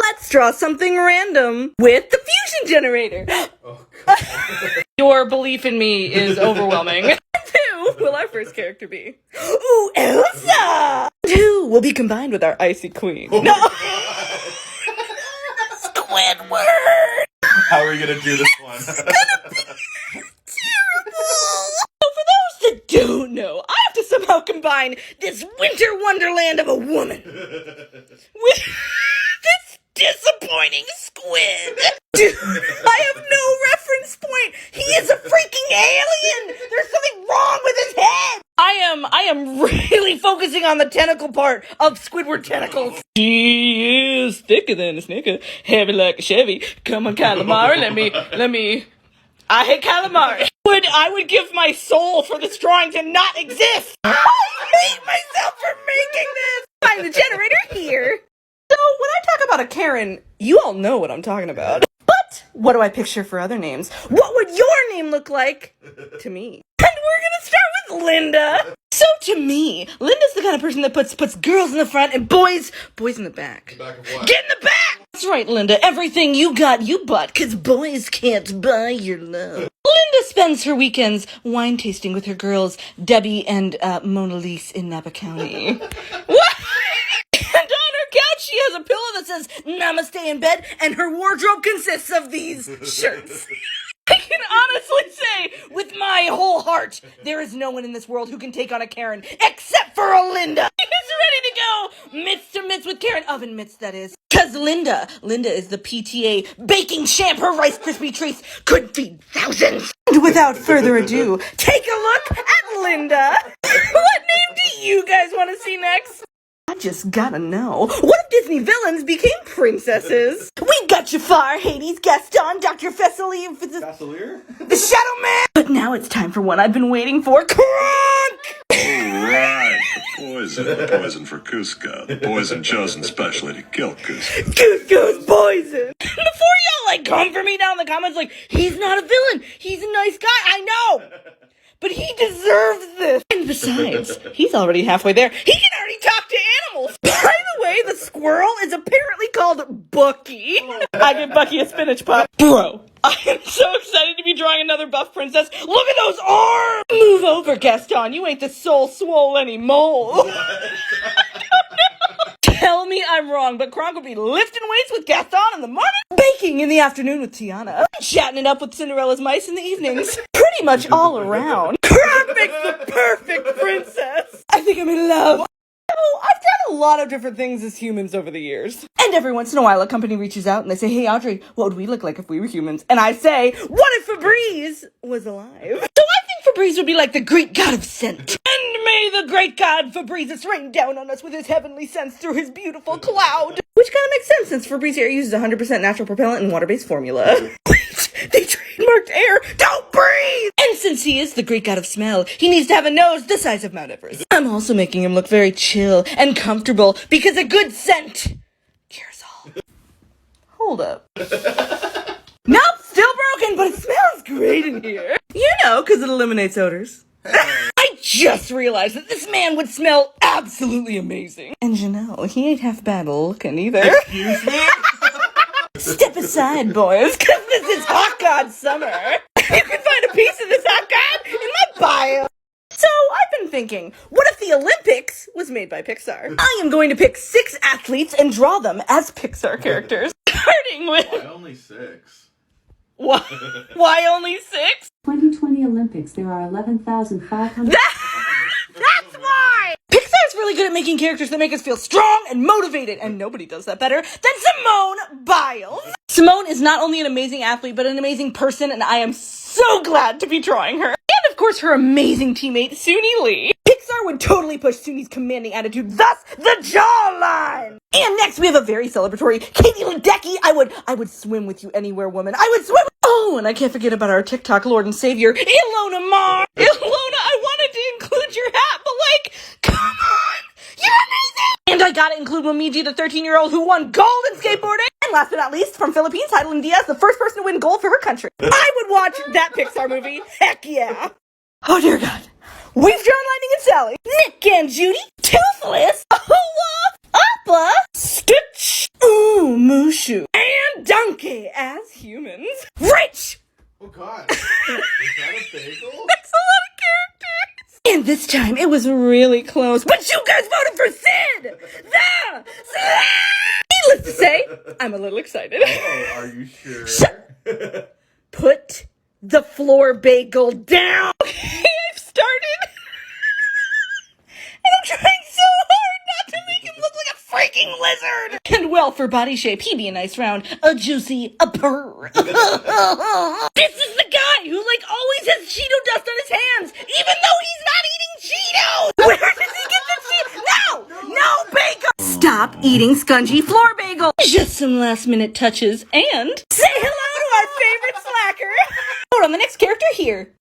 Let's draw something random with the fusion generator. Oh, God. Your belief in me is overwhelming. Who will our first character be? Ooh, Elsa! Who will be combined with our icy queen? Oh, no! Squidward! How are we gonna do this one? For those that don't know, I have to somehow combine this winter wonderland of a woman with this disappointing squid. Dude, I have no reference point. He is a freaking alien. There's something wrong with his head. I am really focusing on the tentacle part of Squidward tentacles. She is thicker than a snicker, heavy like a Chevy. Come on, calamari, let me. I hate calamari. I would give my soul for this drawing to not exist. I hate myself for making this. I'm the generator here. So when I talk about a Karen, you all know what I'm talking about. But what do I picture for other names? What would your name look like to me? And we're gonna start with Linda. So to me, Linda's the kind of person that puts girls in the front and boys in the back. Back of what? Get in the back! That's right, Linda. Everything you got, you bought, 'cause boys can't buy your love. Linda spends her weekends wine tasting with her girls, Debbie and Mona Lisa in Napa County. What? And on her couch, she has a pillow that says Namaste in bed, and her wardrobe consists of these shirts. I can honestly say, with my whole heart, there is no one in this world who can take on a Karen, except for a Linda. She's ready to go mitts to mitts with Karen, oven mitts, that is. Because Linda is the PTA baking champ. Her Rice Krispie treats could feed thousands. And without further ado, take a look at Linda. What name do you guys want to see next? I just gotta know. What if Disney villains became princesses? We got Jafar, Hades, Gaston, Dr. Fesselier, the Shadow Man. But now it's time for one I've been waiting for. Kronk! Alright, poison for Cusco. The poison chosen specially to kill Cusco. Cusco's poison. Before y'all come for me down in the comments he's not a villain, he's a nice guy, I know. But he deserves this. And besides, he's already halfway there. He can already talk to animals. By the way, the squirrel is apparently called Bucky. I give Bucky a spinach pop. Bro, I am so excited to be drawing another buff princess. Look at those arms. Move over, Gaston. You ain't the soul swole anymore. Tell me I'm wrong, but Kronk will be lifting weights with Gaston in the morning, baking in the afternoon with Tiana, chatting it up with Cinderella's mice in the evenings. Pretty much all around. Kronk makes the perfect princess. I think I'm in love. Oh, I've done a lot of different things as humans over the years. And every once in a while, a company reaches out and they say, hey, Audrey, what would we look like if we were humans? And I say, what if Febreze was alive? So I think Febreze would be like the Greek god of scent. And may the great god Febreze rain down on us with his heavenly scents through his beautiful cloud. Which kind of makes sense since Febreze air uses 100% natural propellant and water-based formula. Wait, they trademarked air. Don't breathe! And since he is the Greek god of smell, he needs to have a nose the size of Mount Everest. I'm also making him look very chill and comfortable because a good scent cures all. Hold up. Nope, still broken, but it smells great in here. You know, because it eliminates odors. I just realized that this man would smell absolutely amazing. And you know, he ain't half bad looking either. Excuse me? Step aside, boys, because this is Hot God Summer. You can find a piece of this Hot God in my bio. So I've been thinking, what if the Olympics was made by Pixar? I am going to pick 6 athletes and draw them as Pixar characters. Starting with... Why only 6? Why only 6? 2020 Olympics, there are 11,500... That's why! Pixar's really good at making characters that make us feel strong and motivated, and nobody does that better than Simone Biles. Simone is not only an amazing athlete, but an amazing person, and I am so glad to be drawing her. And of course, her amazing teammate, Suni Lee. Pixar would totally push Suni's commanding attitude, thus the jawline! And next, we have a very celebratory Katie Ledecky. I would swim with you anywhere, woman. I would swim. Oh, and I can't forget about our TikTok Lord and Savior, Ilona Mar. Ilona, I wanted to include your hat, but come on, you're amazing. And I gotta include Momiji, the 13-year-old who won gold in skateboarding. And last but not least, from Philippines, Heidelin Diaz, the first person to win gold for her country. I would watch that Pixar movie. Heck yeah. Oh dear God. We've drawn Lightning and Sally, Nick and Judy, Toothless, Olaf, Appa, Stitch, Ooh, Mushu. And Donkey as humans. Rich! Oh god. Is that a bagel? That's a lot of characters. And this time it was really close. But you guys voted for Sid! Needless to say, I'm a little excited. Oh, are you sure? Put the floor bagel down. Okay, I've started. And I'm trying so hard not to make him look like a freaking lizard. And well, for body shape, he'd be a nice round, a juicy, a purr. This is the guy who always has Cheeto dust on his hands, even though he's not eating Cheetos. Where does he get the Cheetos? No bagel. Stop eating scungy floor bagel. Just some last minute touches and say hello to our favorite slacker. Hold on, the next character here.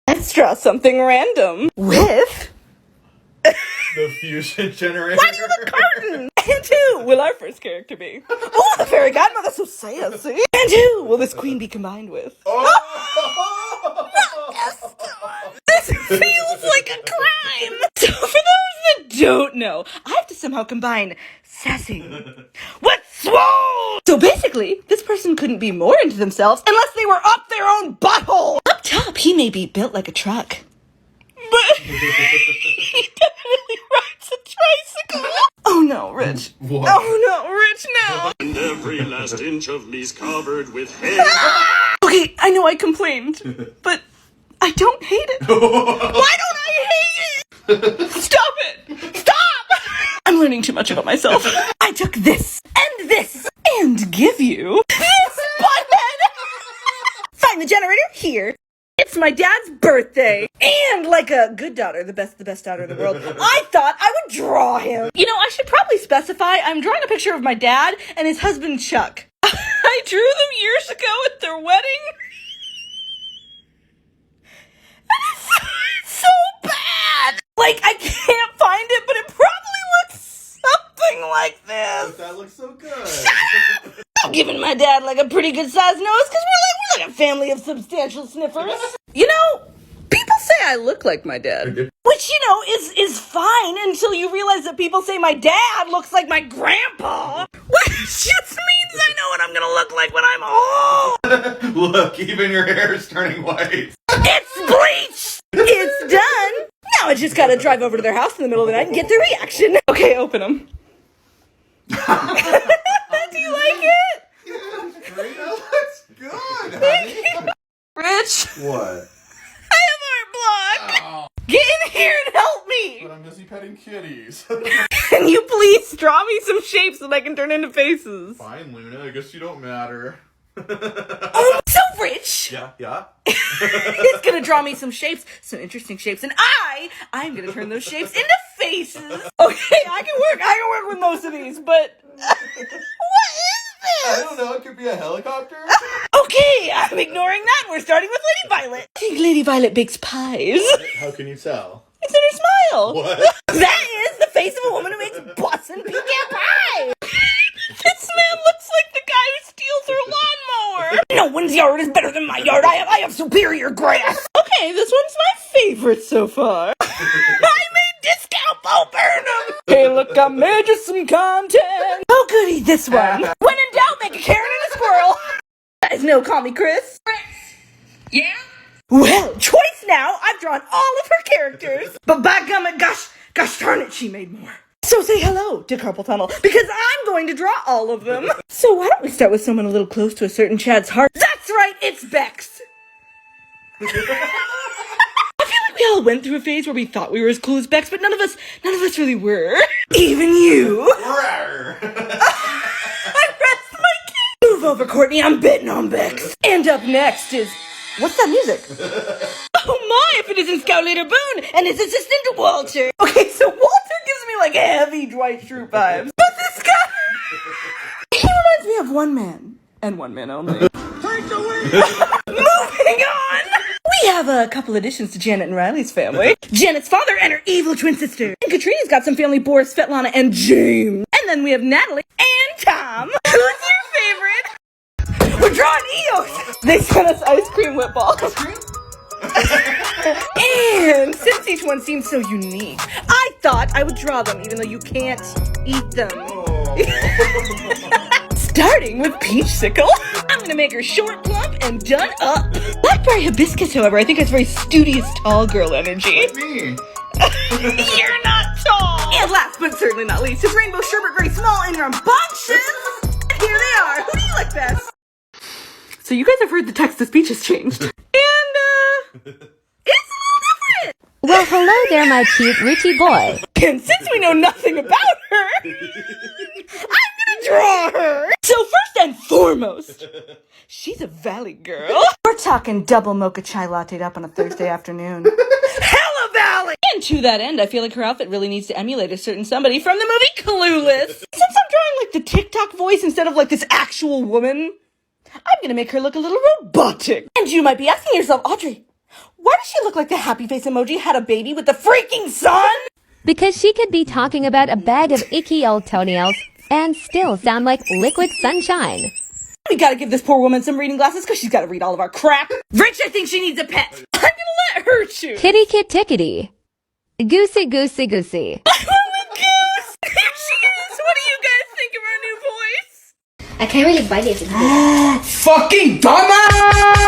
Let's draw something random with The fusion generator. why do you look carton? And who will our first character be? Oh, the fairy godmother, so sassy. And who will this queen be combined with? Oh! This feels like a crime. So for those that don't know, I have to somehow combine sassy with swole. So basically, this person couldn't be more into themselves unless they were up their own butthole. Up top, he may be built like a truck, but he definitely rides a tricycle. Oh no, Rich. What? Oh no, Rich, no. And every last inch of me's covered with hair. Okay, I know I complained, but I don't hate it. Why don't I hate it? Stop it! Stop! I'm learning too much about myself. I took this and give you this butthead. Find the generator here. It's my dad's birthday. And like a good daughter, the best daughter in the world, I thought I would draw him. You know, I should probably specify I'm drawing a picture of my dad and his husband, Chuck. I drew them years ago at their wedding. And it's so bad. I can't find it, but it probably looks something like this. That looks so good. I'm giving my dad a pretty good sized nose because we're like a family of substantial sniffers. You know, people say I look like my dad, which is fine until you realize that people say my dad looks like my grandpa, which just means I know what I'm gonna look like when I'm old. Look, even your hair is turning white. It's bleached. It's done. Now I just gotta drive over to their house in the middle of the night and get their reaction. Okay, open them. Do you like it? Great, that looks good, honey. Rich, What? I have art block. Oh, Get in here and help me. but I'm busy petting kitties. Can you please draw me some shapes that I can turn into faces? Fine, Luna, I guess you don't matter. Oh, so Rich. Yeah? He's gonna draw me some shapes, some interesting shapes, and I'm gonna turn those shapes into faces. Okay, I can work with most of these, but what is I this? don't know, it could be a helicopter. Okay, I'm ignoring that. We're starting with Lady Violet. I think Lady Violet bakes pies. How can you tell? It's in her smile. What? That is the face of a woman who makes bussin' pecan pie. This man looks like the guy who steals her lawnmower. No one's yard is better than my yard. I have superior grass. Okay, this one's my favorite so far. I made Discount Bo Burnham. Hey, look, I made you some content. Oh, goody, this one. When in doubt, make a Karen and a squirrel. Guys know, call me Chris. Yeah? Well, choice now. I've drawn all of her characters. But by gummit, gosh darn it, she made more. So say hello to Carpal Tunnel, because I'm going to draw all of them. So why don't we start with someone a little close to a certain Chad's heart? That's right, it's Bex. I feel like we all went through a phase where we thought we were as cool as Bex, but none of us really were. Even you. Rawr. I rest my case. Move over, Courtney, I'm betting on Bex. And up next is... What's that music? Oh my, if it isn't Scout Leader Boone and his assistant Walter. Okay, so Walter gives me heavy Dwight Schrute vibes. But this guy... He reminds me of one man, and one man only. Take the wheel! Moving on! We have a couple additions to Janet and Riley's family. Janet's father and her evil twin sister. And Katrina's got some family, Boris, Svetlana, and James. And then we have Natalie and Tom. Who's your favorite? We're drawing Eos! They sent us ice cream whip balls. And since each one seems so unique, I thought I would draw them even though you can't eat them. Oh. Starting with Peachsicle. I'm gonna make her short, plump, and done up. Blackberry Hibiscus, however, I think has very studious tall girl energy. Me. You're not tall! And last but certainly not least is Rainbow Sherbet very small in rambunctious. And here they are. Who do you like best? So you guys have heard the text-to-speech has changed. And, it's a little different. Well, hello there, my cute Richie boy. And since we know nothing about her, I'm gonna draw her. So first and foremost, she's a valley girl. We're talking double mocha chai latte'd up on a Thursday afternoon. Hella valley! And to that end, I feel like her outfit really needs to emulate a certain somebody from the movie Clueless. Since I'm drawing like the TikTok voice instead of like this actual woman, I'm gonna make her look a little robotic. And you might be asking yourself, Audrey, why does she look like the happy face emoji had a baby with the freaking sun? Because she could be talking about a bag of icky old toenails and still sound like liquid sunshine. We gotta give this poor woman some reading glasses because she's gotta read all of our crap. Rich, I think she needs a pet. I'm gonna let her choose. Kitty kit tickety. Goosey goosey goosey. I went with Goose. Here she is. What do you guys think of our new voice? I can't really bite it. Fucking dumbass!